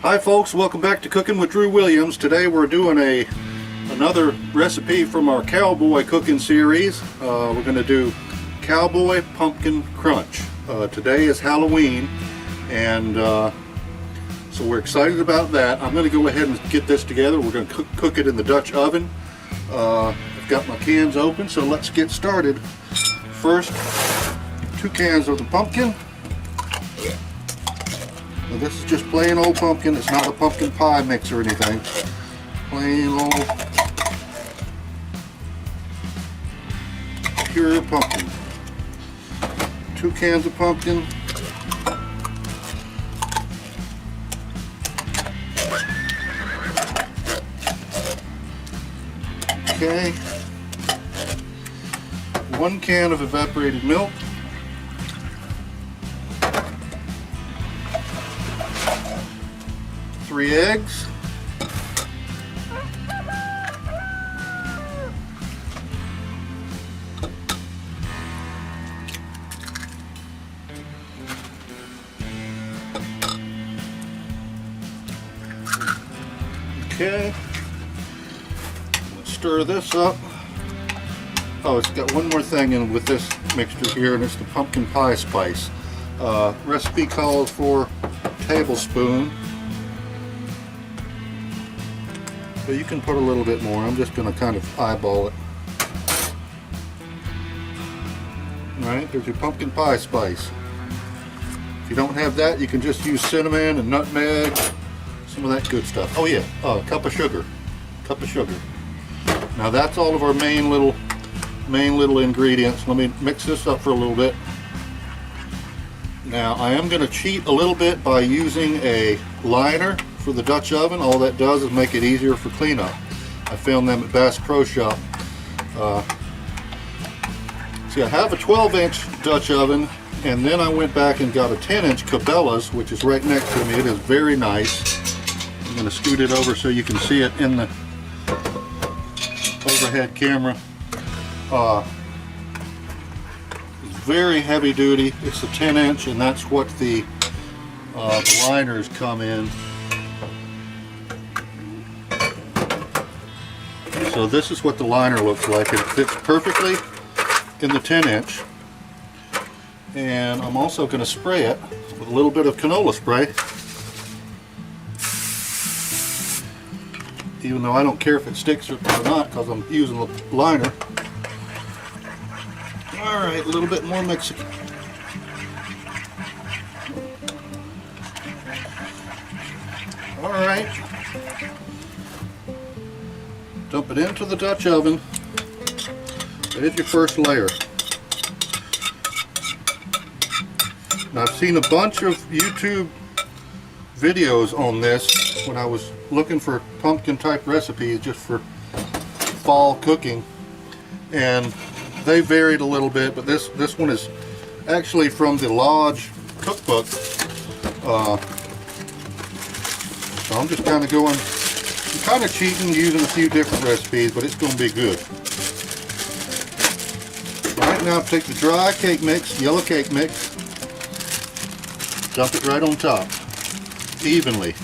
Hi folks, welcome back to Cooking with Drew Williams. Today we're doing another recipe from our Cowboy Cooking series. We're going to do Cowboy Pumpkin Crunch. Today is Halloween, and so we're excited about that. I'm going to go ahead and get this together. We're going to cook it in the Dutch oven. I've got my cans open, so let's get started. First, 2 cans of the pumpkin. Now this is just plain old pumpkin. It's not a pumpkin pie mix or anything. Plain old pure pumpkin. 2 cans of pumpkin. Okay. 1 can of evaporated milk. 3 eggs. Okay. Let's stir this up. Oh, it's got one more thing in with this mixture here, and it's the pumpkin pie spice. Recipe calls for a tablespoon. So you can put a little bit more. I'm just going to kind of eyeball it. Alright, there's your pumpkin pie spice. If you don't have that, you can just use cinnamon and nutmeg, some of that good stuff. Oh yeah, a cup of sugar. Cup of sugar. Now that's all of our main little ingredients. Let me mix this up for a little bit. Now I am going to cheat a little bit by using a liner for the Dutch oven. All that does is make it easier for cleanup. I found them at Bass Pro Shop. See, I have a 12-inch Dutch oven, and then I went back and got a 10-inch Cabela's, which is right next to me. It is very nice. I'm going to scoot it over so you can see it in the overhead camera. It's very heavy duty. It's a 10-inch, and that's what the liners come in. So this is what the liner looks like. It fits perfectly in the 10-inch. And I'm also going to spray it with a little bit of canola spray. Even though I don't care if it sticks or not, because I'm using the liner. Alright, a little bit more Mexican. Alright. Dump it into the Dutch oven. There's your first layer. Now I've seen a bunch of YouTube videos on this when I was looking for pumpkin type recipes just for fall cooking, and they varied a little bit, but this one is actually from the Lodge cookbook. So I'm just kind of going, I'm kind of cheating using a few different recipes, but it's going to be good. Alright, now take the dry cake mix, yellow cake mix, dump it right on top, evenly.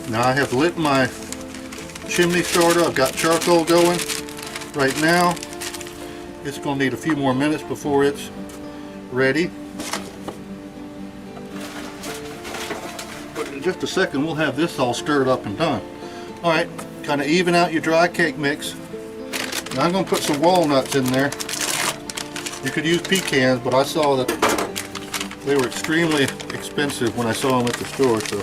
Now I have lit my chimney starter. I've got charcoal going right now. It's going to need a few more minutes before it's ready. In just a second we'll have this all stirred up and done. Alright, kind of even out your dry cake mix. Now I'm going to put some walnuts in there. You could use pecans, but I saw that they were extremely expensive when I saw them at the store. So,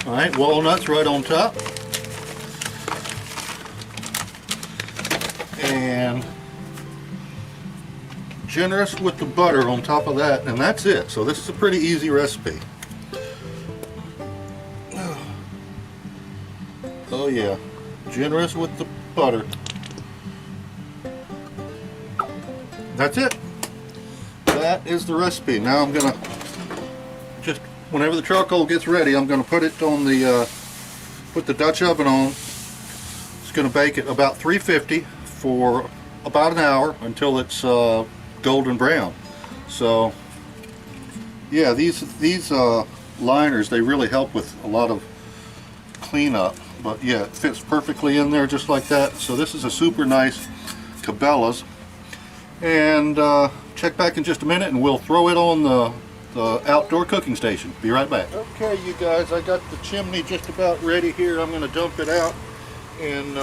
alright, walnuts right on top. And generous with the butter on top of that, and that's it. So this is a pretty easy recipe. Oh yeah, generous with the butter. That's it. That is the recipe. Now I'm gonna just, whenever the charcoal gets ready, I'm gonna put it on the put the Dutch oven on. It's gonna bake at about 350 for about an hour until it's golden brown. So yeah, these liners, they really help with a lot of cleanup. But yeah, it fits perfectly in there just like that. So this is a super nice Cabela's. And check back in just a minute and we'll throw it on the outdoor cooking station. Be right back. Okay, you guys, I got the chimney just about ready here. I'm going to dump it out. And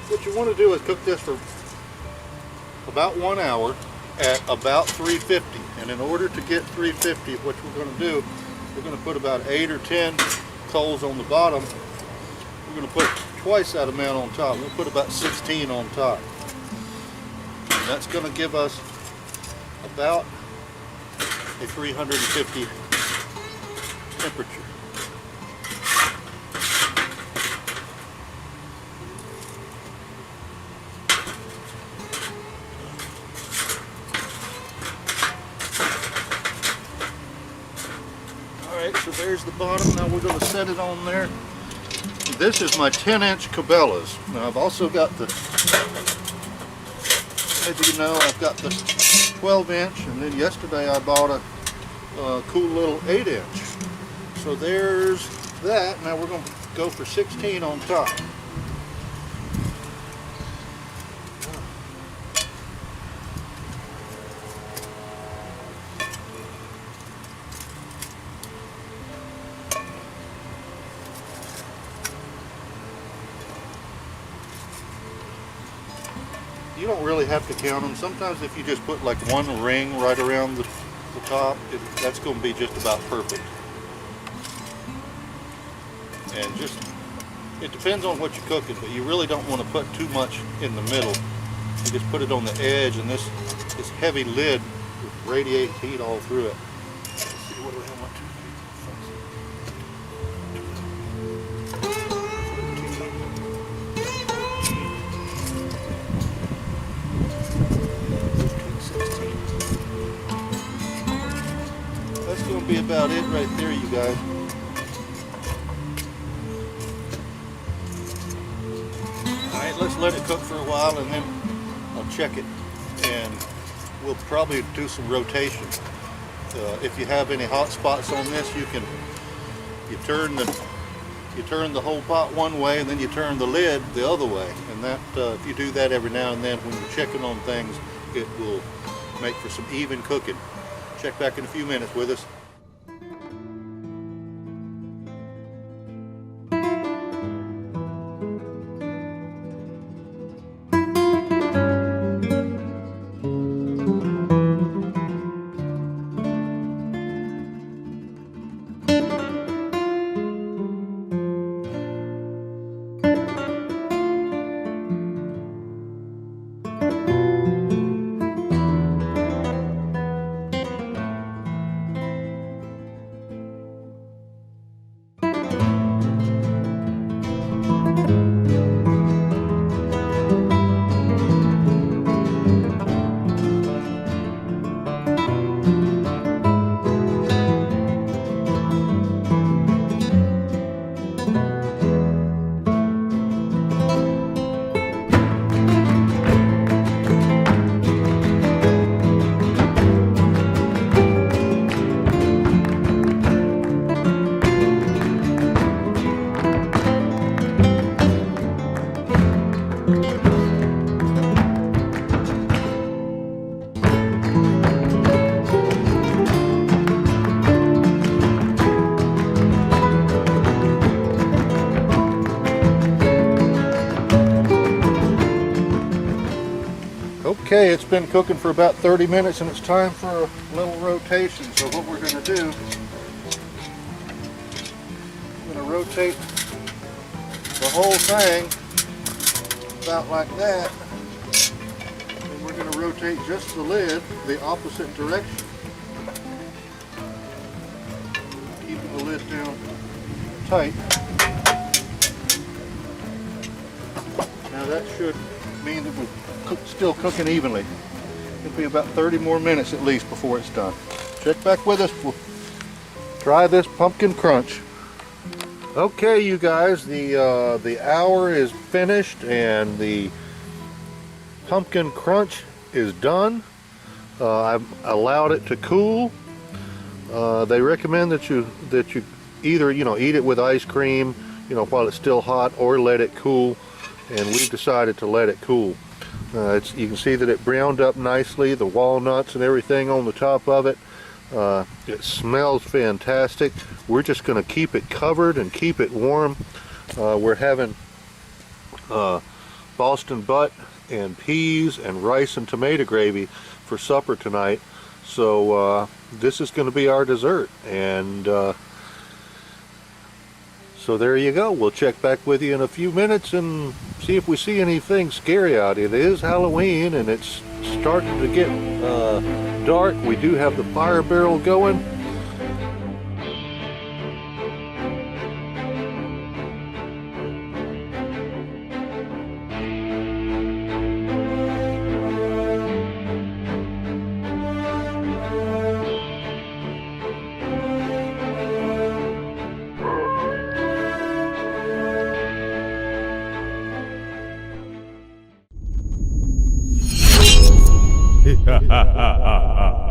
what you want to do is cook this for about 1 hour at about 350. And in order to get 350, what we're going to do, we're going to put about 8 or 10 coals on the bottom. We're going to put twice that amount on top. We'll put about 16 on top. And that's going to give us about a 350 temperature. Alright, so there's the bottom. Now we're going to set it on there. This is my 10-inch Cabela's. Now I've also got the, as you know, I've got the 12-inch, and then yesterday I bought a cool little 8-inch. So there's that. Now we're going to go for 16 on top. You don't really have to count them. Sometimes if you just put like one ring right around the top, that's going to be just about perfect. And just, it depends on what you're cooking, but you really don't want to put too much in the middle. You just put it on the edge, and this heavy lid radiates heat all through it. Let's see, what do we have? 1, 2, 3, 4. That's going to be about it right there, you guys. Alright, let's let it cook for a while and then I'll check it, and we'll probably do some rotation. If you have any hot spots on this, you turn the whole pot one way and then you turn the lid the other way, and that if you do that every now and then when you're checking on things, it will make for some even cooking. Check back in a few minutes with us. Okay, it's been cooking for about 30 minutes and it's time for a little rotation. So what we're going to do, I'm going to rotate the whole thing about like that. And we're going to rotate just the lid the opposite direction. Keeping the lid down tight. Now that should mean that we're still cooking evenly. It'll be about 30 more minutes at least before it's done. Check back with us. We'll try this pumpkin crunch. Okay, you guys, the hour is finished and the Pumpkin Crunch is done. I've allowed it to cool. They recommend that you either eat it with ice cream while it's still hot, or let it cool, and we've decided to let it cool. You can see that it browned up nicely, the walnuts and everything on the top of it. It smells fantastic. We're just going to keep it covered and keep it warm. We're having Boston butt and peas and rice and tomato gravy for supper tonight. So this is going to be our dessert, and so there you go. We'll check back with you in a few minutes and see if we see anything scary out. It is Halloween and it's starting to get dark. We do have the fire barrel going. Ha ha ha ha ha.